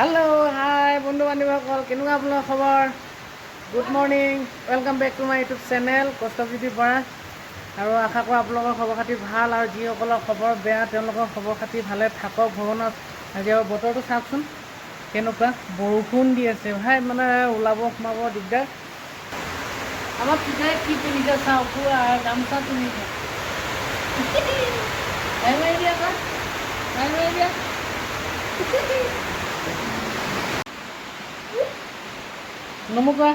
Hello, hi, বন্ধু বান্ধৱীসকল কেনেকুৱা আপোনাৰ খবৰ good morning welcome back to my YouTube channel Kashtajyoti Bora আৰু আশা কৰোঁ আপোনালোকৰ খবৰ খাতি ভাল আৰু যিসকলৰ খবৰ বেয়া তেওঁলোকৰ খবৰ খাতি ভালে থাকক ভগৱানত আজি আৰু বতৰটো চাওকচোন কেনেকুৱা বৰষুণ দি আছে ভাই মানে ওলাব সোমাব দিগদাৰ আমাৰ পিতাই কি পিন্ধিছে চাওঁ পুৰা গামোচা পিন্ধিছে মাৰি দিয়া আকৌ মাৰি দিয়া নমুকা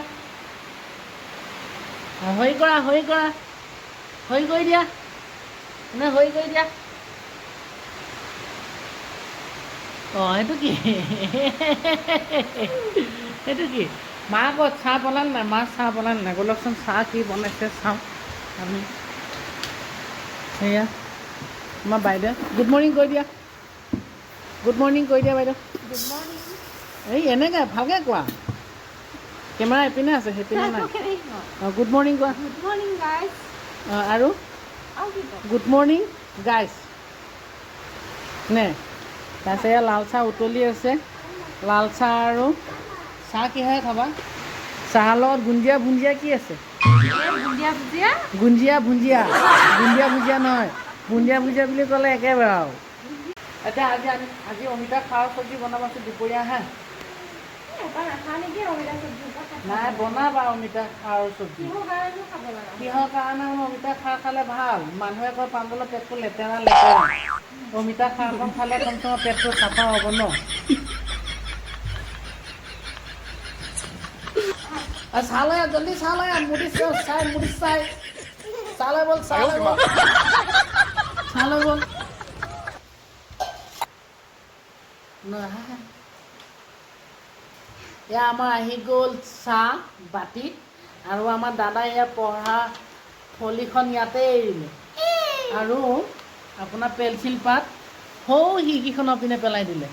হৈ কৰা হৈ কৰি দিয়া নে হৈ কৰি দিয়া অঁ সেইটো কি সেইটো কি মা ক'ত চাহ বনালে নাই মা চাহ বনালে নাই ব'লকচোন চাহ কি বনাইছে চাওঁ আমি সেয়া আমাৰ বাইদেউ গুড মৰ্ণিং কৈ দিয়া গুড মৰ্ণিং কৈ দিয়া বাইদেউ গুড মৰ্ণিং এই এনেকৈ ভালকৈ কোৱা কেমেৰা এপিনে আছে সেইপিনে নাই অঁ গুড মৰ্ণিং কোৱা গুড মৰ্ণিং গাইজ অঁ আৰু গুড মৰ্ণিং গাইজ নে তাৰপিছত এয়া লাল চাহ উতলি আছে লাল চাহ আৰু চাহ কিহেৰে খাবা চাহৰ লগত গুঞ্জিয়া ভুঞ্জিয়া কি আছে বুন্দিয়া ভুজিয়া গুঞ্জিয়া ভুঞ্জিয়া বুন্দিয়া ভুজিয়া নহয় বুন্দিয়া ভুজিয়া বুলি ক'লে একেবাৰে আৰু এতিয়া আজি অমিতা খাৰৰ চব্জি বনাবাচোন দুপৰীয়া হা নাই বনাবা অমিতা খাৰৰ চব্জি কিহৰ কাৰণে অমিতা খাৰ খালে ভাল মানুহে কয় পাণ্ডলৰ পেটটো লেতেৰা অমিতা খাৰখন খালে কমচে কম পেটটো চাফা হ'ব ন চাহ লৈ জলদি চাহ লৈ মুড়ি চাহ লৈ ব'ল চাহ লৈ ব'ল এয়া আমাৰ আহি গ'ল চাহ বাতিত আৰু আমাৰ দাদাই এয়া পঢ়া থলিখন ইয়াতে এৰিলে আৰু আপোনাৰ পেঞ্চিল পাত সৌ শিকিখনৰ পিনে পেলাই দিলে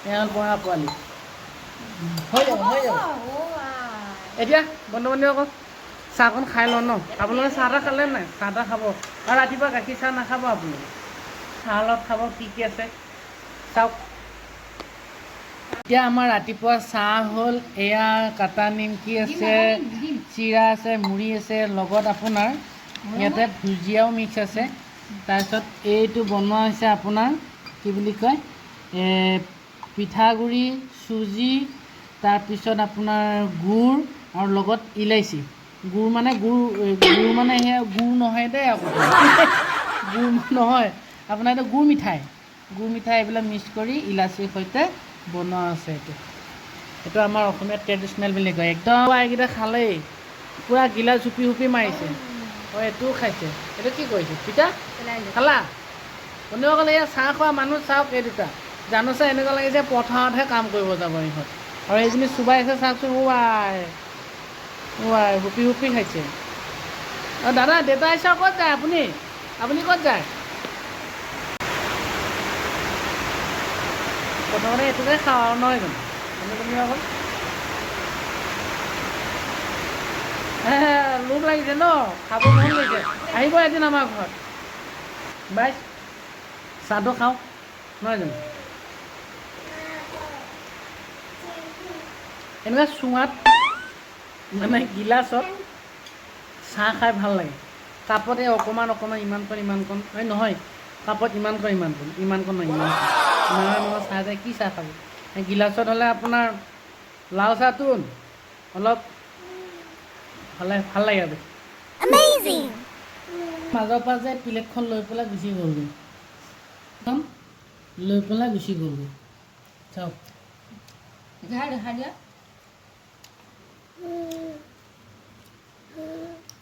এয়া হ'ল পঢ়া পোৱালি হৈ যাব এতিয়া বন্ধু বান্ধৱীসকল চাহকণ খাই লওঁ ন আপোনালোকে চাহ তাহ খালে নাই চাহ তাহ খাব আৰু ৰাতিপুৱা গাখীৰ চাহ নাখাব আপোনালোকে চাহ অলপ খাব কি আছে চাওক এতিয়া আমাৰ ৰাতিপুৱা চাহ হ'ল এয়া কাটা নিমকি আছে চিৰা আছে মুড়ি আছে লগত আপোনাৰ ইয়াতে ভুজিয়াও মিক্স আছে তাৰপিছত এইটো বনোৱা হৈছে আপোনাৰ কি বুলি কয় পিঠাগুড়ি চুজি তাৰপিছত আপোনাৰ গুড় আৰু লগত ইলাইচি গুড় মানে সেয়া গুড় নহয় দেই আকৌ গুড় নহয় আপোনাৰ এইটো গুড় মিঠাই এইবিলাক মিক্স কৰি ইলাচিৰ সৈতে বনোৱা আছে এইটো আমাৰ অসমীয়া ট্ৰেডিশ্যনেল বুলি কয় একদম এইকেইটা খালেই পূৰা গিলা হুপি মাৰিছে অঁ এইটোও খাইছে এইটো কি কৰিছে পিঠা খালা বন্ধুসকলে এয়া চাহ খোৱা মানুহ চাওক এই দুটা জানো চাই এনেকুৱা লাগিছে পথাৰতহে কাম কৰিব যাব ইহঁত আৰু এইজনী চুবাইছে চাওকচোন ৱাই হুপি খাইছে অঁ দাদা দেউতা আহিছে ক'ত যায় আপুনি ক'ত যায় প্ৰথমতে এইটোকে খাওঁ আৰু নহয় জানো তুমি অকল লোভ লাগিছে ন খাব মন গৈছে আহিব এদিন আমাৰ ঘৰত বাই চাহটো খাওঁ নহয় জানো এনেকুৱা চুঙাত মানে গিলাচত চাহ খাই ভাল লাগে কাপত এই অকণমান ইমানকণ নহয় কাপত ইমানকণ নহয় ইমান চাহ যায় কি চাহ খাব গিলাচত হ'লে আপোনাৰ লাল চাহটো অলপ হ'লে ভাল লাগে আৰু মাজৰ পৰা যে প্লেটখন লৈ পেলাই গুচি গ'লগৈ চাওক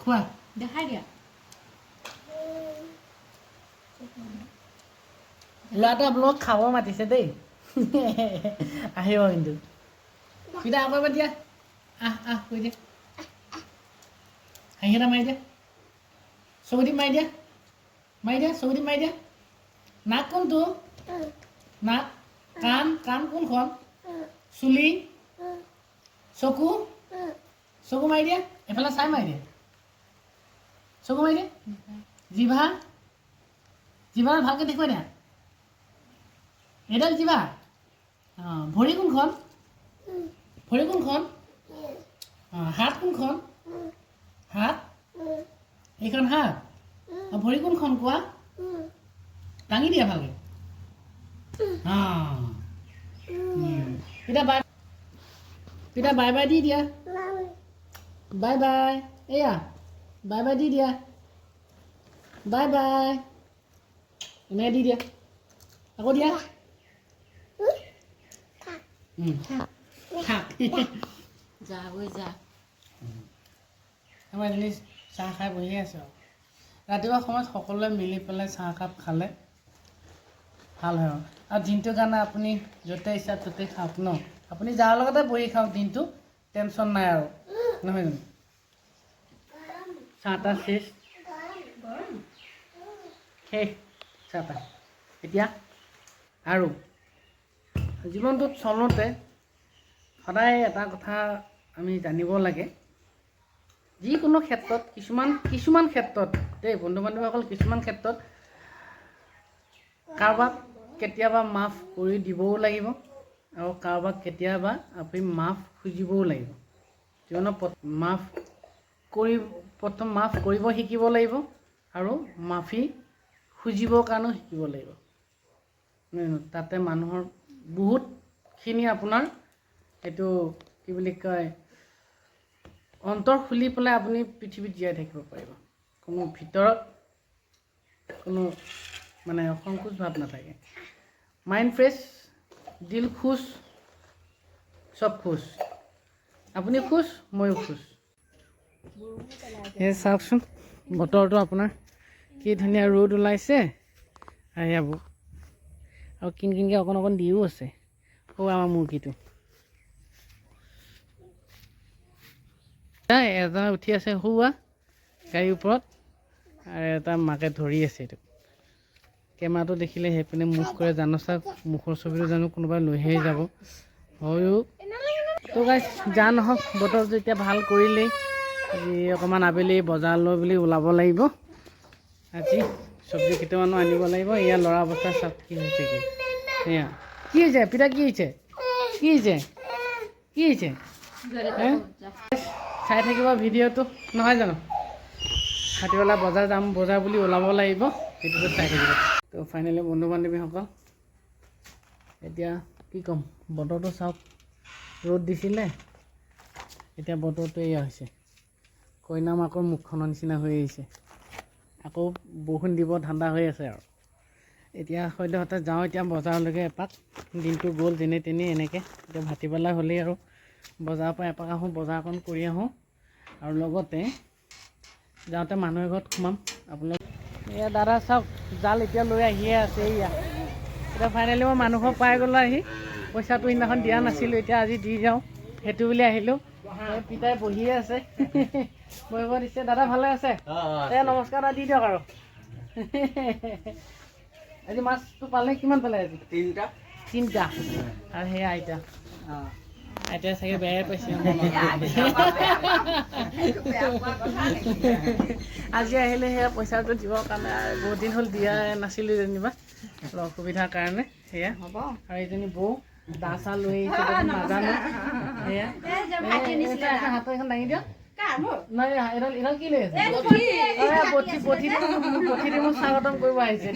খোৱা দেখাই দিয়া ল'ৰাটোৱে আপোনালোকক খাব মাতিছে দেই আহিব কিন্তু পিঠা আকৌ এবাৰ দিয়া কৈ দিয়া হাঁহি এটা মাৰি দিয়া চকুটি মাৰি দিয়া নাক কোনটো নাক কাণ কোনখন চুলি চকু মাৰি দিয়া এফালে চাই মাৰি দিয়া চকু মাৰি দিয়া জিভা ভালকৈ দেখুৱাই দিয়া এইডাল জিভা ভৰি কোনখন ভৰি কোনখন হাত কোনখন হাত এইখন হাত ভৰি কোনখন কোৱা দাঙি দিয়া ভালকে পিতা বাই বাই দি দিয়া বাই বাই এয়া বাই বাই দি দিয়া বাই বাই এনে দি দিয়া আকৌ দিয়া যা ঐ যা আমাৰ এজনী চাহ খাই বহি আছে আৰু ৰাতিপুৱা সময়ত সকলোৱে মিলি পেলাই চাহ কাপ খালে ভাল হয় আৰু দিনটোৰ কাৰণে আপুনি য'তে ইচ্ছা ত'তে খাওক ন আপুনি যাৰ লগতে বহি খাওক দিনটো টেনশ্যন নাই আৰু নহয় জানো চাহ তাহ শেষ চাহ তাহ এতিয়া আৰু জীৱনটোত চলোতে সদায় এটা কথা আমি জানিব লাগে যিকোনো ক্ষেত্ৰত কিছুমান ক্ষেত্ৰত দেই বন্ধু বান্ধৱীসকল কিছুমান ক্ষেত্ৰত কাৰোবাক কেতিয়াবা মাফ কৰি দিবও লাগিব আৰু কাৰোবাক কেতিয়াবা আপুনি মাফ খুজিবও লাগিব কিয়নো প্ৰথম মাফ কৰিব শিকিব লাগিব আৰু মাফি খুজিবৰ কাৰণেও শিকিব লাগিব তাতে মানুহৰ বহুতখিনি আপোনাৰ এইটো কি বুলি কয় অন্তৰ খুলি পেলাই আপুনি পৃথিৱীত জীয়াই থাকিব পাৰিব কোনো ভিতৰত কোনো মানে সংকোচ ভাৱ নাথাকে মাইণ্ড ফ্ৰেছ দিল খুচ চব খুচ আপুনি খুচ ময়ো খুচ এই চাওকচোন বতৰটো আপোনাৰ কি ধুনীয়া ৰ'দ ওলাইছে আৰু এয়াবোৰ আৰু কিনকিনকৈ অকণ দিও আছে আমাৰ মুৰ্গীটো এটা উঠি আছে শুৱা গাড়ীৰ ওপৰত আৰু এটা মাকে ধৰি আছে এইটো কেমেৰাটো দেখিলে সেইপিনে মুখ কৰে জানো চাওক মুখৰ ছবিটো জানো কোনোবাই লৈহে যাব হয়ো তো গাইছ যা নহওক বতৰটো এতিয়া ভাল কৰিলেই আজি অকণমান আবেলি বজাৰলৈ বুলি ওলাব লাগিব আজি চব্জি কেইটামানো আনিব লাগিব এয়া ল'ৰা অৱস্থা চাওক কি হৈছে কি এয়া কি হৈছে পিতা কি হৈছে কি হৈছে কি হৈছে চাই থাকিব ভিডিঅ'টো নহয় জানো ভাটিবেলা বজাৰ যাম বজাৰ বুলি ওলাব লাগিব ভিডিঅ'টো চাই থাকিব তো ফাইনেলি বন্ধু বান্ধৱীসকল এতিয়া কি ক'ম বতৰটো চাওক ৰ'দ দিছিলে এতিয়া বতৰটো এয়া হৈছে কইনা মাকৰ মুখখনৰ নিচিনা হৈ আহিছে আকৌ বৰষুণ দিব ঠাণ্ডা হৈ আছে আৰু এতিয়া সদ্যহতে যাওঁ এতিয়া বজাৰলৈকে এপাক দিনটো গ'ল যেনে তেনে এনেকৈ এতিয়া ভাটিবেলা হ'লেই আৰু বজাৰৰ পৰা এপাক আহোঁ বজাৰকণ কৰি আহোঁ আৰু লগতে যাওঁতে মানুহ ঘৰত সোমাম আপোনালোক এয়া দাদা চাওক জাল এতিয়া লৈ আহিয়ে আছে এয়া এতিয়া ফাইনেলি মই মানুহ ঘৰ পাই গ'লোঁ আহি পইচাটো সেইদিনাখন দিয়া নাছিলোঁ এতিয়া আজি দি যাওঁ সেইটো বুলি আহিলোঁ পিতাই বহিয়ে আছে বহিব দিছে দাদা ভালে আছে নমস্কাৰ এটা দি দিয়ক আৰু আজি মাছটো পালে কিমান পালে আজি তিনিটা আৰু সেয়া আইতা এতিয়া চাগে বেয়াই পাইছে আজি আহিলে সেয়া পইচাটো দিবৰ কাৰণে বহুত দিন হ'ল দিয়া নাছিলোঁ যেনিবা অসুবিধাৰ কাৰণে সেয়া হ'ব আৰু এইজনী বৌ দা চা লৈ আহিছে নাজানো সেয়া হাতৰ এখন দাঙি দিয়ক নাই এডাল কি লৈ আছে পঠি মোক স্বাগতম কৰিব আহিছে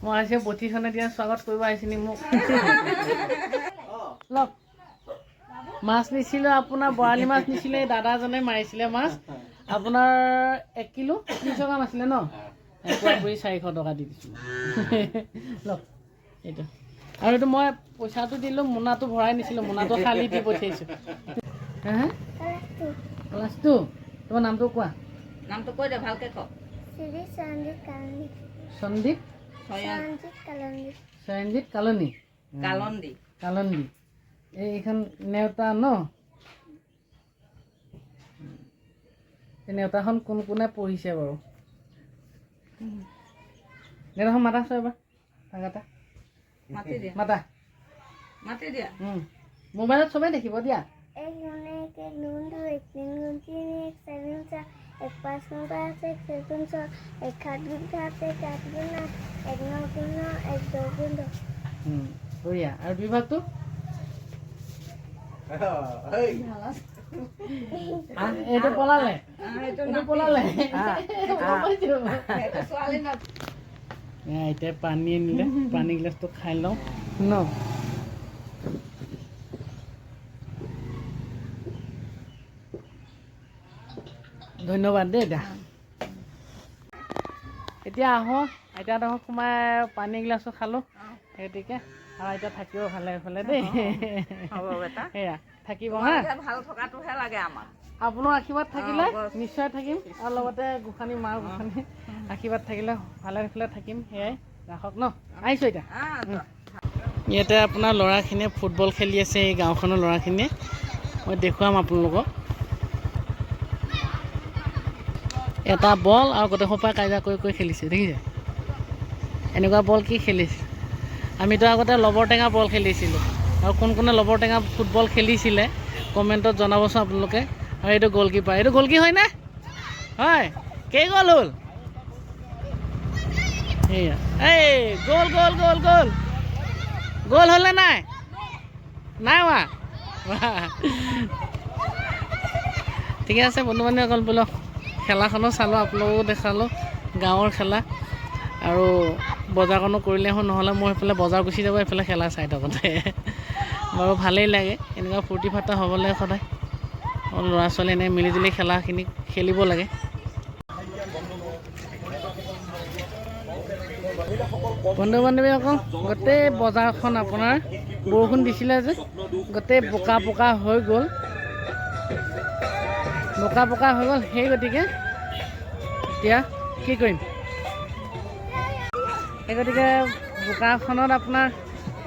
মই আজি বঠিখনে দিয়া স্বাগত কৰিব আহিছিনি মোক লওক মাছ নিছিলোঁ আপোনাৰ বৰালি মাছ নিছিলে দাদাজনে মাৰিছিলে মাছ আপোনাৰ 1 কিলো 300 গ্ৰাম আছিলে ন পুৰি 400 টকা দি দিছোঁ লওক এইটো আৰু এইটো মই পইচাটো দিলোঁ মোনাটো ভৰাই নিছিলোঁ মোনাটো খালি দি পঠিয়াইছোঁ ক্লাছটো তোমাৰ নামটো কোৱা নামটো কৈ দে ভালকে ক সন্দীপ সঞ্জিত কালনী কালন্দী এইখন নেওতা ন নেওতাখন কোনে পঢ়িছে বাৰু নেওতাখন মাতা চোৱা এবাৰ থাকাটা মাতা মোবাইলত চবেই দেখিব দিয়া এক এক দুগুণ দুই এক তিন গুণ তিনি এক চার গুণ চার এক পাঁচ গুণ পাঁচ এক ছয় গুণ ছয় এক সাত গুণ সাত এক আঠ গুণ আঠ এক ন গুণ ন এক দহ গুণ দহ বঢ়িয়া আৰু বিভাগটো এইটো পলালে এইটো পলালে এতিয়া পানী আনিলে পানী গিলাচটো খাই লওঁ ন ধন্যবাদ দেই এতিয়া এতিয়া আহোঁ আইতাহঁতৰ সোমাই পানী গিলাচো খালোঁ গতিকে আৰু আইতা থাকিব ভালে ভালে দেই সেয়া থাকিব হা ভাল থকাটোহে লাগে আমাক আপোনাৰ আশীৰ্বাদ থাকিলে নিশ্চয় থাকিম আৰু লগতে গোসাঁনী মাৰ গোসাঁনী আশীৰ্বাদ থাকিলে ভালে ভালে থাকিম সেয়াই ৰাখক ন আহিছোঁ এতিয়া ইয়াতে আপোনাৰ ল'ৰাখিনিয়ে ফুটবল খেলি আছে এই গাঁওখনৰ ল'ৰাখিনিয়ে মই দেখুৱাম আপোনালোকক এটা বল আৰু গোটেই সোপাই কাজিয়া কৰি খেলিছে দেখিছে এনেকুৱা বল কি খেলিছে আমিতো আগতে লবৰ টেঙা বল খেলিছিলোঁ আৰু কোন কোনে লবৰ টেঙা ফুটবল খেলিছিলে কমেণ্টত জনাবচোন আপোনালোকে আৰু এইটো গ'লকিপাৰ এইটো গ'লকি হয়নে হয় কেই গ'ল হ'ল সেয়া এই গ'ল গ'ল গ'ল গ'ল গ'ল হ'লে নাই নাই হোৱা ঠিকে আছে বন্ধু বান্ধৱীসকল বোলো খেলাখনো চালোঁ আপোনালোকো দেখালোঁ গাঁৱৰ খেলা আৰু বজাৰখনো কৰিলে হ'ল নহ'লে মই সেইফালে বজাৰ গুচি যাব এইফালে খেলা চাই থাকোঁতে বাৰু ভালেই লাগে এনেকুৱা ফূৰ্তি ফাৰ্তা হ'ব লাগে সদায় ল'ৰা ছোৱালী এনেকৈ মিলিজুলি খেলাখিনি খেলিব লাগে বন্ধু বান্ধৱীসকল গোটেই বজাৰখন আপোনাৰ বৰষুণ দিছিলে যে গোটেই বোকা বোকা হৈ গ'ল সেই গতিকে এতিয়া কি কৰিম সেই গতিকে বোকাখনত আপোনাৰ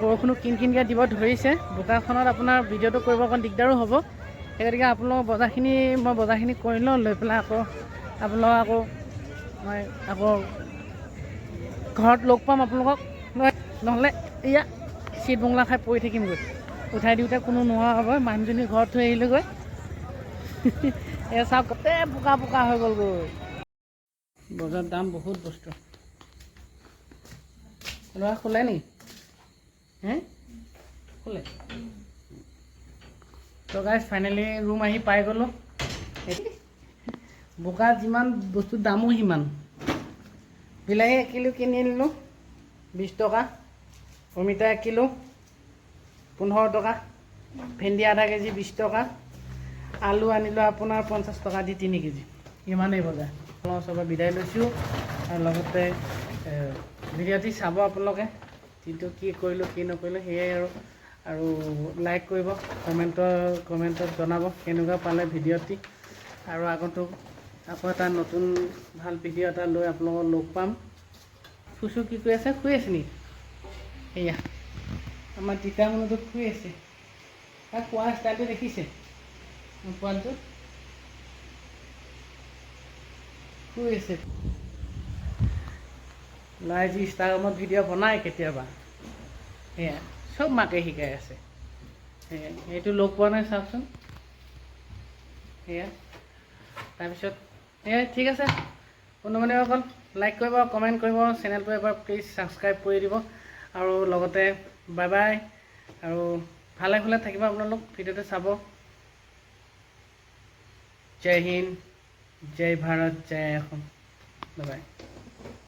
বৰষুণো কিনকিনকৈ দিব ধৰিছে বোকাখনত আপোনাৰ ভিডিঅ'টো কৰিব অকণ দিগদাৰো হ'ব সেই গতিকে আপোনালোকৰ বজাৰখিনি কৰি লওঁ লৈ পেলাই আপোনালোকক মই আকৌ ঘৰত লগ পাম আপোনালোকক নহ'লে এয়া চিট বংলা খাই পৰি থাকিমগৈ উঠাই দিওঁতে কোনো নোহোৱা হ'ব মানুহজনী ঘৰত থৈ আহিলোগৈ এয়া চাওক গোটেই বোকা হৈ গ'লগৈ বজাৰত দাম বহুত বস্তু ল'ৰা খোলে নেকি হে খোলে তো গাইজ ফাইনেলি ৰুম আহি পাই গ'লোঁ বোকাত যিমান বস্তুৰ দামো সিমান বিলাহী 1 কিলো কিনি আনিলোঁ 20 টকা অমিতা 1 কিলো 15 টকা ভেন্দি আধা কেজি 20 টকা আলু আনিলোঁ আপোনাৰ 50 টকা দি 3 কেজি ইমানেই বজাৰ আপোনাৰ ওচৰৰ পৰা বিদায় লৈছোঁ আৰু লগতে ভিডিঅ'টি চাব আপোনালোকে কিন্তু কি কৰিলোঁ কি নকৰিলোঁ সেয়াই আৰু লাইক কৰিব কমেণ্টত জনাব কেনেকুৱা পালে ভিডিঅ'টি আৰু আগন্তুক আকৌ এটা নতুন ভাল ভিডিঅ' এটা লৈ আপোনালোকক লগ পাম ফুচু কি কৰি আছে শুই আছে নেকি এয়া আমাৰ তিতা মনতো শুই আছে তাক খোৱা ষ্টাইলটো দেখিছে পোৱালিটো শুই আছে ল'ৰাই যি ইনষ্টাগ্ৰামত ভিডিঅ' বনায় কেতিয়াবা সেয়া চব মাকে শিকাই আছে সেয়া এইটো লগ পোৱা নাই চাওকচোন সেয়া তাৰপিছত সেয়াই ঠিক আছে বন্ধু বান্ধৱীসকল লাইক কৰিব কমেণ্ট কৰিব চেনেলটো এবাৰ প্লিজ ছাবস্ক্ৰাইব কৰি দিব আৰু লগতে বাই বাই আৰু ভালে ভালে থাকিব আপোনালোক ভিডিঅ'টো চাব জয় হিন্দ জয় ভাৰত জয় অসম বাই বাই